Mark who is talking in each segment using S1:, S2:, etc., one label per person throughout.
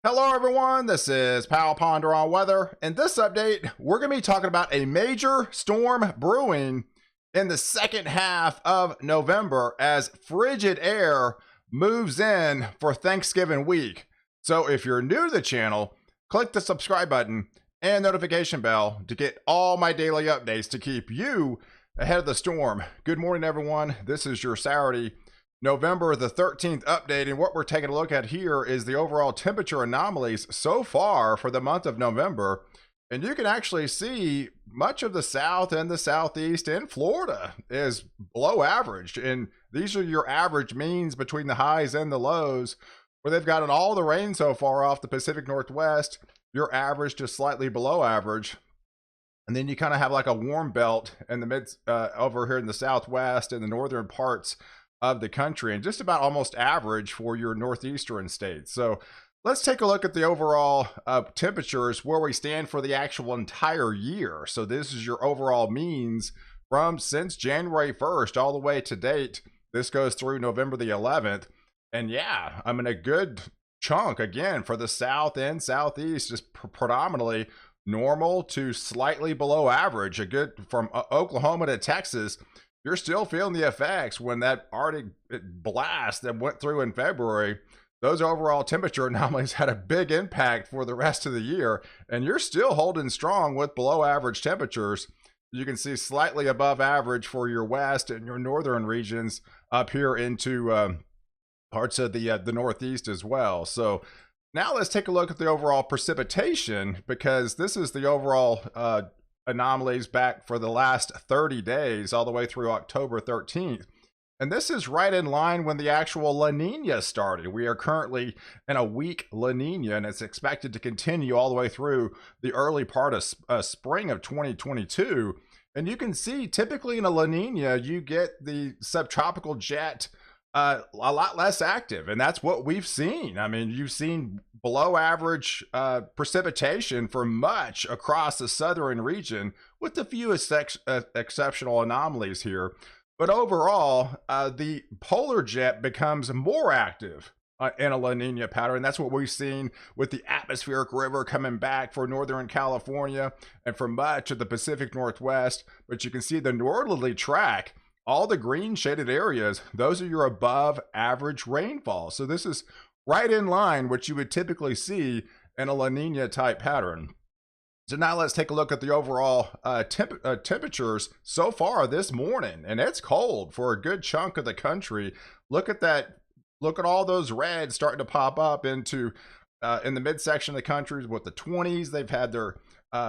S1: Hello everyone, this is POW Ponder on Weather. In this update, we're going to be talking about a major storm brewing in the second half of November as frigid air moves in for Thanksgiving week. So if you're new to the channel, click the subscribe button and notification bell to get all my daily updates to keep you ahead of the storm. Good morning everyone, this is your Saturday, November the 13th update, and what we're taking a look at here is the overall temperature anomalies so far for the month of November. And you can actually see much of the south and the southeast and Florida is below average, and these are your average means between the highs and the lows, where they've gotten all the rain so far off the Pacific Northwest. Your average just slightly below average. And then you kind of have like a warm belt in the mid over here in the southwest and the northern parts of the country, and just about almost average for your northeastern states. So let's take a look at the overall temperatures where we stand for the actual entire year. So this is your overall means from since January 1st all the way to date. This goes through November the 11th. And yeah, I mean, a good chunk again for the south and southeast, just predominantly normal to slightly below average. A good from Oklahoma to Texas, you're still feeling the effects when that Arctic blast that went through in February. Those overall temperature anomalies had a big impact for the rest of the year, and you're still holding strong with below average temperatures. You can see slightly above average for your west and your northern regions up here into parts of the northeast as well. So now let's take a look at the overall precipitation, because this is the overall anomalies back for the last 30 days all the way through October 13th. And this is right in line when the actual La Nina started. We are currently in a weak La Nina, and it's expected to continue all the way through the early part of spring of 2022. And you can see typically in a La Nina, you get the subtropical jet a lot less active, and that's what we've seen. I mean, you've seen below average precipitation for much across the southern region, with the few exceptional anomalies here. But overall, the polar jet becomes more active in a La Nina pattern. That's what we've seen with the atmospheric river coming back for Northern California and for much of the Pacific Northwest. But you can see the northerly track, all the green shaded areas, those are your above average rainfall. So this is right in line what you would typically see in a La Nina type pattern. So now let's take a look at the overall temperatures so far this morning, and it's cold for a good chunk of the country. Look at that. Look at all those reds starting to pop up into in the midsection of the country with the 20s. They've had their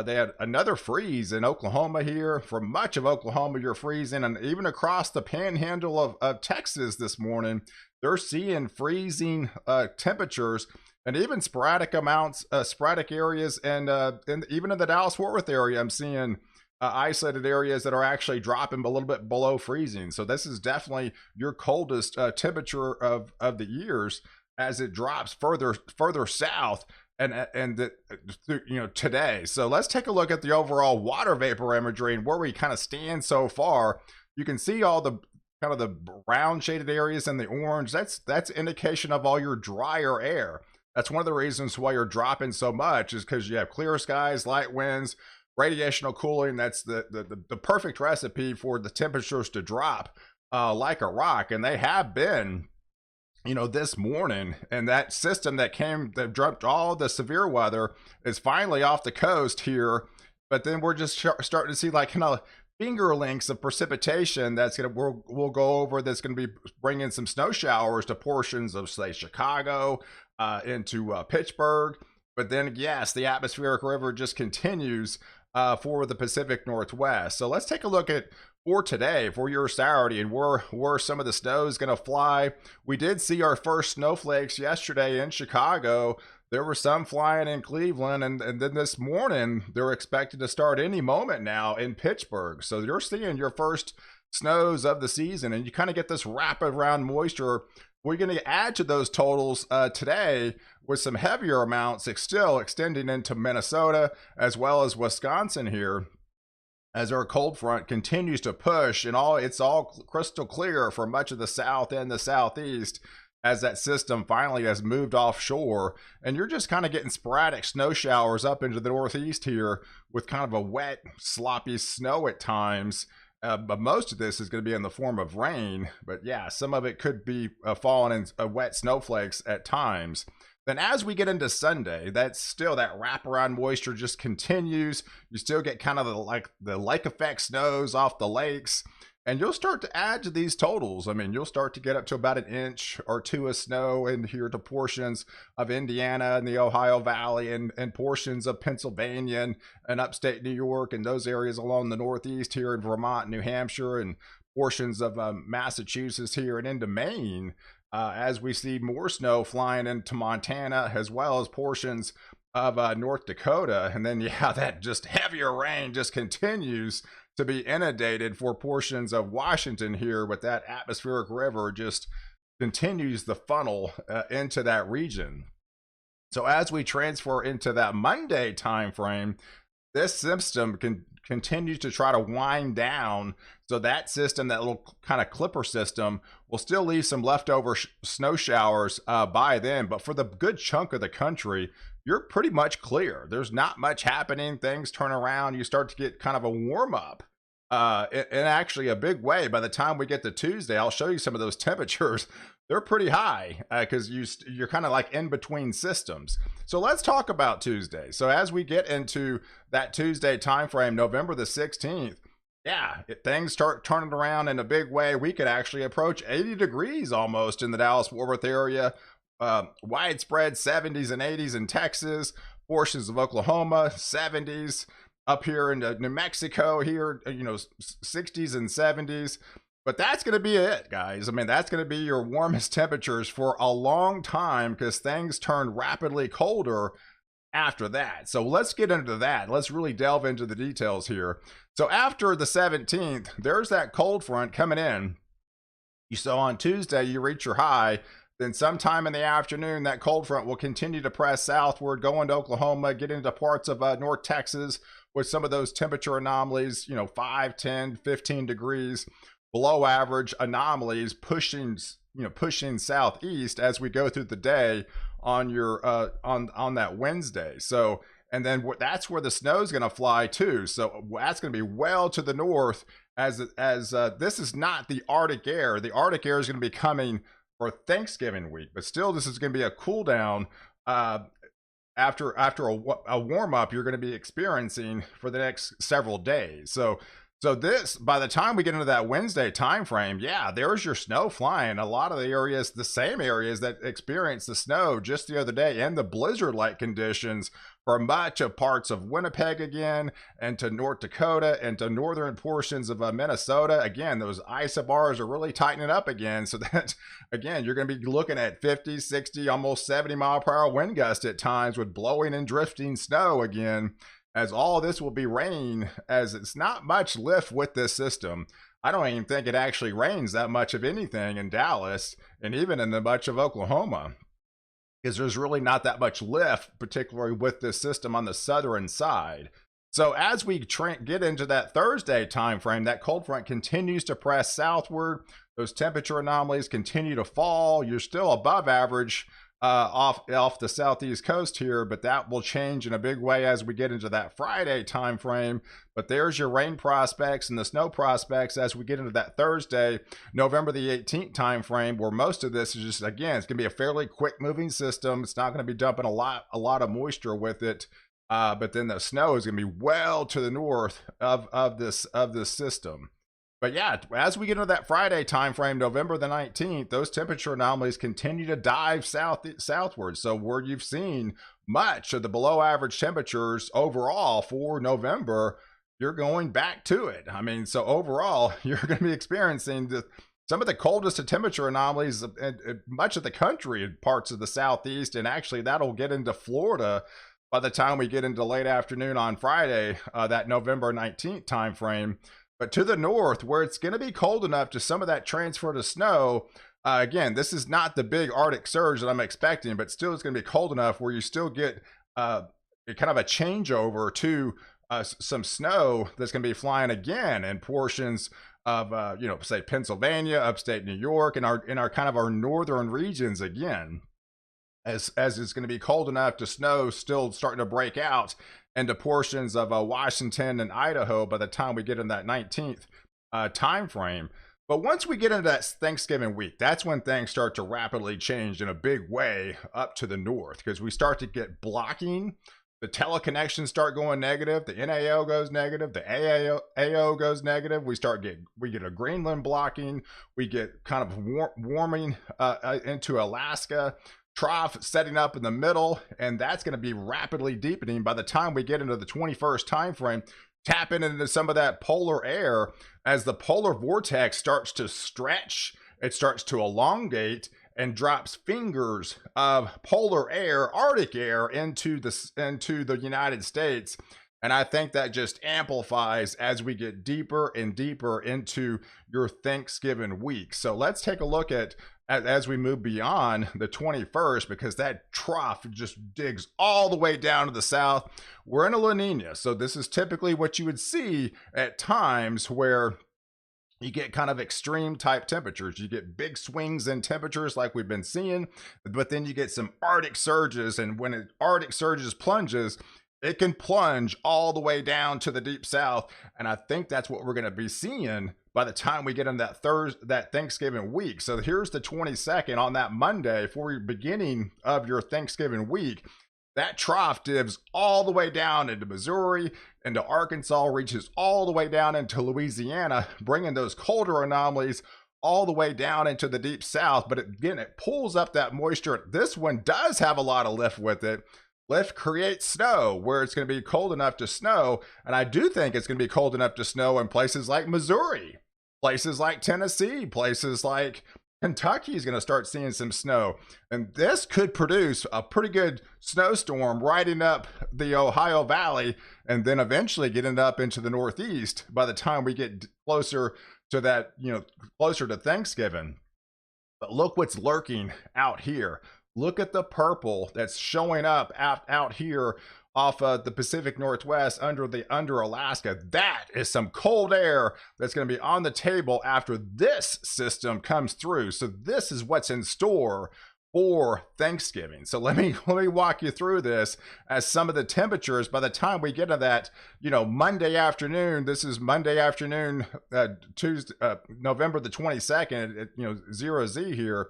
S1: they had another freeze in Oklahoma here. For much of Oklahoma, you're freezing, and even across the panhandle of Texas this morning, they're seeing freezing temperatures, and even sporadic amounts, sporadic areas, and even in the Dallas-Fort Worth area, I'm seeing isolated areas that are actually dropping a little bit below freezing. So this is definitely your coldest temperature of the years as it drops further south and today. So let's take a look at the overall water vapor imagery and where we kind of stand so far. You can see all the kind of the brown shaded areas and the orange. That's indication of all your drier air. That's one of the reasons why you're dropping so much, is because you have clear skies, light winds, radiational cooling. That's the perfect recipe for the temperatures to drop like a rock, and they have been, this morning. And that system that dropped all the severe weather is finally off the coast here. But then we're just starting to see like kind of finger lengths of precipitation that's we'll go over, that's going to be bringing some snow showers to portions of, say, Chicago into Pittsburgh. But then, yes, the atmospheric river just continues for the Pacific Northwest. So let's take a look at for today, for your Saturday, and where some of the snow is going to fly. We did see our first snowflakes yesterday in Chicago. There were some flying in Cleveland, and then this morning they're expected to start any moment now in Pittsburgh. So you're seeing your first snows of the season, and you kind of get this rapid around moisture. We're going to add to those totals today with some heavier amounts still extending into Minnesota as well as Wisconsin here, as our cold front continues to push, and it's all crystal clear for much of the south and the southeast as that system finally has moved offshore, and you're just kind of getting sporadic snow showers up into the northeast here with kind of a wet, sloppy snow at times. But most of this is going to be in the form of rain. But yeah, some of it could be falling in wet snowflakes at times. Then as we get into Sunday, that's still that wraparound moisture just continues. You still get kind of the lake effect snows off the lakes. And you'll start to add to these totals. I mean, you'll start to get up to about 1 inch or 2 of snow in here to portions of Indiana and the Ohio Valley and portions of Pennsylvania and upstate New York and those areas along the Northeast here in Vermont, New Hampshire, and portions of Massachusetts here and into Maine, as we see more snow flying into Montana, as well as portions of North Dakota. And then, yeah, that just heavier rain just continues to be inundated for portions of Washington here, but that atmospheric river just continues the funnel into that region. So as we transfer into that Monday time frame, this system can continue to try to wind down. So that system, that little kind of clipper system, will still leave some leftover snow showers by then. But for the good chunk of the country, you're pretty much clear. There's not much happening. Things turn around. You start to get kind of a warm up in actually a big way. By the time we get to Tuesday, I'll show you some of those temperatures. They're pretty high because you're kind of like in between systems. So let's talk about Tuesday. So as we get into that Tuesday time frame, November the 16th, yeah, things start turning around in a big way. We could actually approach 80 degrees almost in the Dallas-Fort Worth area. Widespread 70s and 80s in Texas, portions of Oklahoma, 70s. Up here in New Mexico here, 60s and 70s. But that's going to be it, guys. I mean, that's going to be your warmest temperatures for a long time because things turn rapidly colder after that. So let's get into that. Let's really delve into the details here. So after the 17th, there's that cold front coming in. You saw on Tuesday, you reach your high. Then sometime in the afternoon, that cold front will continue to press southward, go into Oklahoma, get into parts of North Texas with some of those temperature anomalies, 5, 10, 15 degrees below average anomalies pushing southeast as we go through the day on your on that Wednesday. So, and then that's where the snow is going to fly too. So that's going to be well to the north as this is not the Arctic air. The Arctic air is going to be coming for Thanksgiving week, but still this is going to be a cool down after a warm up you're going to be experiencing for the next several days. So this, by the time we get into that Wednesday time frame, yeah, there's your snow flying. A lot of the areas, the same areas that experienced the snow just the other day and the blizzard-like conditions for much of parts of Winnipeg again, and to North Dakota and to northern portions of Minnesota. Again, those isobars are really tightening up again. So that, again, you're going to be looking at 50, 60, almost 70 mile per hour wind gusts at times with blowing and drifting snow again, as all this will be rain, as it's not much lift with this system. I don't even think it actually rains that much of anything in Dallas and even in much of Oklahoma, because there's really not that much lift, particularly with this system on the southern side. So as we get into that Thursday time frame, that cold front continues to press southward. Those temperature anomalies continue to fall. You're still above average off the southeast coast here, but that will change in a big way as we get into that Friday time frame. But there's your rain prospects and the snow prospects as we get into that Thursday, November the 18th time frame, where most of this is just, again, it's going to be a fairly quick moving system. It's not going to be dumping a lot of moisture with it, but then the snow is going to be well to the north of this system. But yeah, as we get into that Friday time frame, November the 19th, those temperature anomalies continue to dive southward. So where you've seen much of the below average temperatures overall for November, you're going back to it. I mean, so overall, you're going to be experiencing some of the coldest temperature anomalies in much of the country in parts of the southeast. And actually, that'll get into Florida by the time we get into late afternoon on Friday, that November 19th time frame. But to the north, where it's going to be cold enough to some of that transfer to snow, again, this is not the big Arctic surge that I'm expecting, but still it's going to be cold enough where you still get kind of a changeover to some snow that's going to be flying again in portions of you know, say Pennsylvania, upstate New York, and our kind of our northern regions again, as it's going to be cold enough to snow still starting to break out into portions of Washington and Idaho by the time we get in that 19th time frame. But once we get into that Thanksgiving week, that's when things start to rapidly change in a big way up to the north, because we start to get blocking. The teleconnections start going negative. The NAO goes negative. The AO goes negative. We get a Greenland blocking. We get kind of warming into Alaska. Trough setting up in the middle, and that's going to be rapidly deepening by the time we get into the 21st time frame. Tapping into some of that polar air as the polar vortex starts to stretch, it starts to elongate and drops fingers of polar air, Arctic air into the United States. And I think that just amplifies as we get deeper and deeper into your Thanksgiving week. So let's take a look at as we move beyond the 21st, because that trough just digs all the way down to the south. We're in a La Nina, so this is typically what you would see at times where you get kind of extreme type temperatures. You get big swings in temperatures like we've been seeing, but then you get some Arctic surges, and when Arctic surges plunges, it can plunge all the way down to the deep south. And I think that's what we're going to be seeing by the time we get in that Thanksgiving week. So here's the 22nd on that Monday for your beginning of your Thanksgiving week. That trough dips all the way down into Missouri, into Arkansas, reaches all the way down into Louisiana, bringing those colder anomalies all the way down into the deep south. But again, it pulls up that moisture. This one does have a lot of lift with it. Lift creates snow where it's going to be cold enough to snow. And I do think it's going to be cold enough to snow in places like Missouri, places like Tennessee, places like Kentucky is going to start seeing some snow. And this could produce a pretty good snowstorm riding up the Ohio Valley and then eventually getting up into the Northeast by the time we get closer to that, you know, closer to Thanksgiving. But look what's lurking out here. Look at the purple that's showing up out here off of the Pacific Northwest under Alaska. That is some cold air that's going to be on the table after this system comes through. So this is what's in store for Thanksgiving. So let me walk you through this as some of the temperatures by the time we get to that, you know, Monday afternoon. This is Monday afternoon, Tuesday, November the 22nd, you know, 0Z here.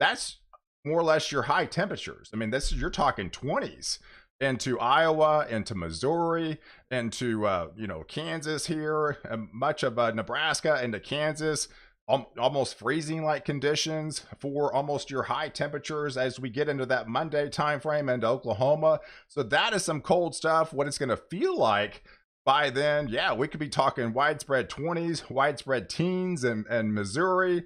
S1: That's more or less your high temperatures. I mean, you're talking 20s into Iowa, into Missouri, into you know, Kansas here, and much of Nebraska, into Kansas. Almost freezing like conditions for almost your high temperatures as we get into that Monday time frame, into Oklahoma. So that is some cold stuff. What it's going to feel like by then, yeah, we could be talking widespread 20s, widespread teens and Missouri.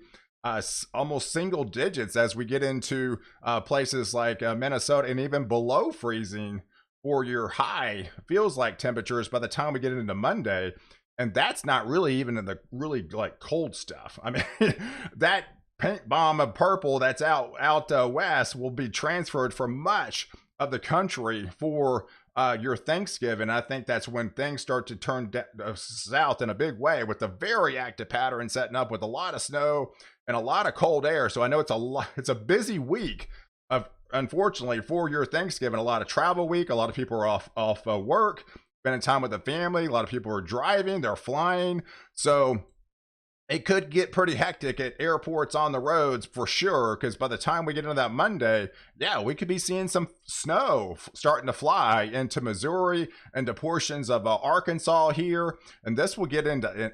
S1: Almost single digits as we get into places like Minnesota, and even below freezing for your high feels like temperatures by the time we get into Monday. And that's not really even in the really like cold stuff. I mean, that paint bomb of purple that's out west will be transferred from much of the country for your Thanksgiving. I think that's when things start to turn south in a big way, with a very active pattern setting up with a lot of snow and a lot of cold air. So I know it's a busy week of, unfortunately, for your Thanksgiving. A lot of travel week. A lot of people are off work, spending time with the family. A lot of people are driving, they're flying. So it could get pretty hectic at airports, on the roads for sure, because by the time we get into that Monday, yeah, we could be seeing some snow starting to fly into Missouri, into portions of Arkansas here. And this will get into,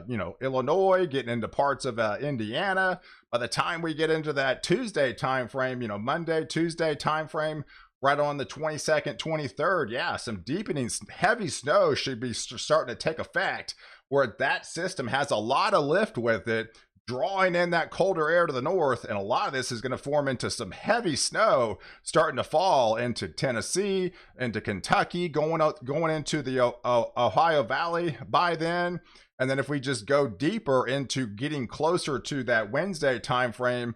S1: you know, Illinois, getting into parts of Indiana. By the time we get into that Tuesday time frame, you know, Monday, Tuesday time frame, right on the 22nd, 23rd, yeah, some deepening heavy snow should be starting to take effect, where that system has a lot of lift with it, drawing in that colder air to the north. And a lot of this is going to form into some heavy snow starting to fall into Tennessee, into Kentucky, going into the Ohio Valley by then. And then if we just go deeper into getting closer to that Wednesday time frame,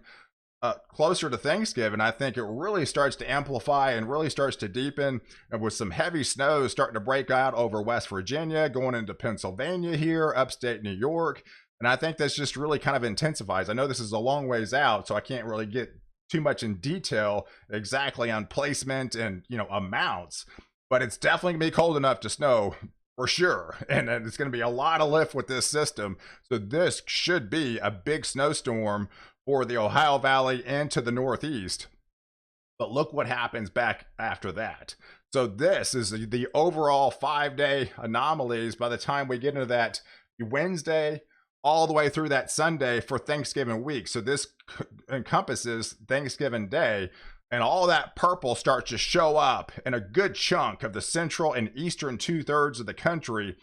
S1: closer to Thanksgiving, I think it really starts to amplify and really starts to deepen, and with some heavy snow starting to break out over West Virginia, going into Pennsylvania here, upstate New York. And I think that's just really kind of intensifies. I know this is a long ways out, so I can't really get too much in detail exactly on placement and, you know, amounts, but it's definitely gonna be cold enough to snow for sure. And it's going to be a lot of lift with this system. So this should be a big snowstorm for the Ohio Valley and to the Northeast. But look what happens back after that. So this is the overall 5-day anomalies by the time we get into that Wednesday all the way through that Sunday for Thanksgiving week. So this encompasses Thanksgiving Day, and all that purple starts to show up in a good chunk of the central and eastern 2/3 of the country,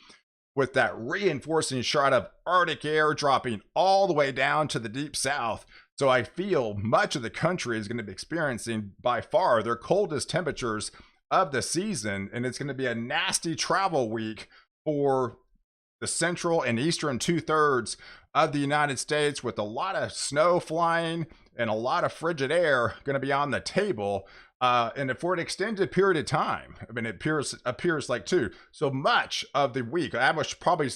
S1: with that reinforcing shot of Arctic air dropping all the way down to the deep south. So I feel much of the country is going to be experiencing by far their coldest temperatures of the season, and it's going to be a nasty travel week for the central and eastern 2/3 of the United States, with a lot of snow flying and a lot of frigid air going to be on the table, and for an extended period of time. I mean, it appears like too. So much of the week, almost probably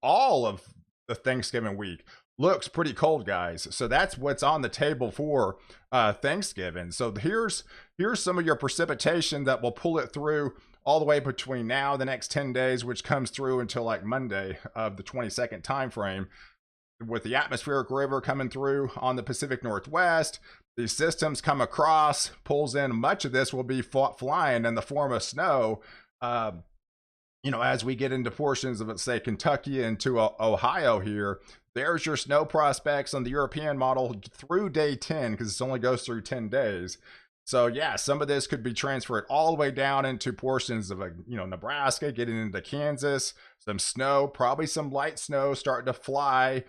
S1: all of the Thanksgiving week, looks pretty cold, guys. So that's what's on the table for Thanksgiving. So here's some of your precipitation that will pull it through all the way between now and the next 10 days, which comes through until like Monday of the 22nd time frame. With the atmospheric river coming through on the Pacific Northwest, these systems come across, pulls in. Much of this will be flying in the form of snow, you know, as we get into portions of, let's say, Kentucky into Ohio here. There's your snow prospects on the European model through day 10, because it only goes through 10 days. So yeah, some of this could be transferred all the way down into portions of, you know, Nebraska, getting into Kansas. Some snow, probably some light snow starting to fly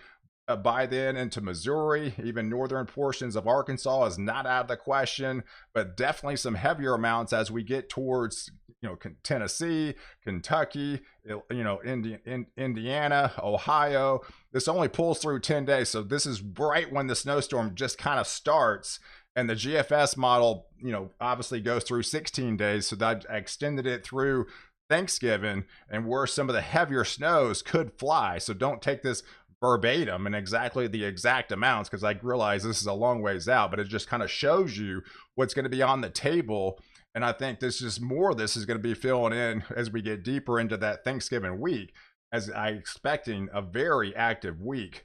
S1: by then into Missouri. Even northern portions of Arkansas is not out of the question, but definitely some heavier amounts as we get towards, you know, Tennessee, Kentucky, you know, Indiana, Ohio. This only pulls through 10 days. So this is right when the snowstorm just kind of starts. And the GFS model, you know, obviously goes through 16 days. So that extended it through Thanksgiving, and where some of the heavier snows could fly. So don't take this verbatim and exactly the exact amounts, because I realize this is a long ways out, but it just kind of shows you what's going to be on the table. And I think this is more, this is going to be filling in as we get deeper into that Thanksgiving week, as I expecting a very active week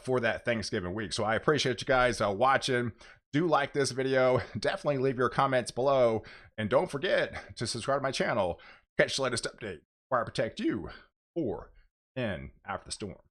S1: for that Thanksgiving week. So I appreciate you guys watching. Do like this video, definitely leave your comments below, and don't forget to subscribe to my channel. Catch the latest update before I protect you for and after the storm.